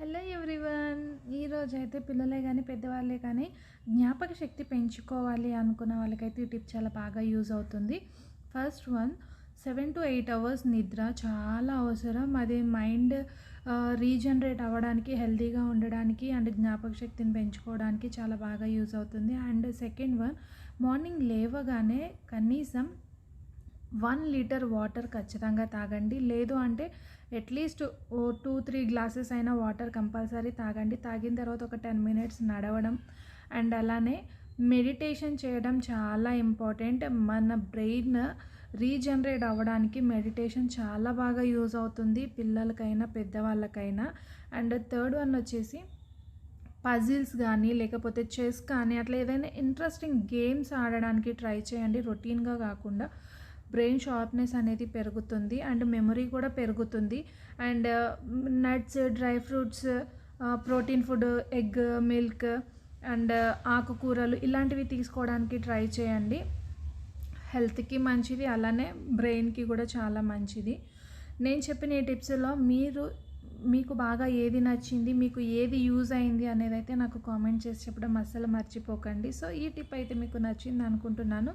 Hello everyone. ఈరోజైతే పిల్లలే కానీ పెద్దవాళ్ళే కానీ జ్ఞాపక శక్తి పెంచుకోవాలి అనుకున్న వాళ్ళకైతే ఈ టిప్ చాలా బాగా యూజ్ అవుతుంది. ఫస్ట్ వన్, 7 to 8 అవర్స్ నిద్ర చాలా అవసరం. అది మైండ్ రీజనరేట్ అవ్వడానికి, హెల్తీగా ఉండడానికి అండ్ జ్ఞాపక శక్తిని పెంచుకోవడానికి చాలా బాగా యూజ్ అవుతుంది. అండ్ సెకండ్ వన్, మార్నింగ్ లేవగానే కనీసం 1 లీటర్ వాటర్ ఖచ్చితంగా తాగండి. లేదు అంటే అట్లీస్ట్ 2-3 గ్లాసెస్ అయినా వాటర్ కంపల్సరీ తాగండి. తాగిన తర్వాత ఒక 10 మినిట్స్ నడవడం అండ్ అలానే మెడిటేషన్ చేయడం చాలా ఇంపార్టెంట్. మన బ్రెయిన్ రీజనరేట్ అవ్వడానికి మెడిటేషన్ చాలా బాగా యూజ్ అవుతుంది, పిల్లలకైనా పెద్దవాళ్ళకైనా. అండ్ థర్డ్ వన్ వచ్చేసి పజిల్స్ కానీ లేకపోతే చెస్ కానీ అట్లా ఏదైనా ఇంట్రెస్టింగ్ గేమ్స్ ఆడడానికి ట్రై చేయండి. రొటీన్గా కాకుండా బ్రెయిన్ షార్ప్నెస్ అనేది పెరుగుతుంది అండ్ మెమరీ కూడా పెరుగుతుంది. And nuts, dry fruits, protein food, egg, milk and ఆకుకూరలు ఇలాంటివి తీసుకోవడానికి ట్రై చేయండి. హెల్త్కి మంచిది, అలానే బ్రెయిన్కి కూడా చాలా మంచిది. నేను చెప్పిన ఈ టిప్స్లో మీకు బాగా ఏది నచ్చింది, మీకు ఏది యూజ్ అయింది అనేది అయితే నాకు కామెంట్ చేసి చెప్పడం అస్సలు మర్చిపోకండి. సో ఈ టిప్ అయితే మీకు నచ్చింది అనుకుంటున్నాను.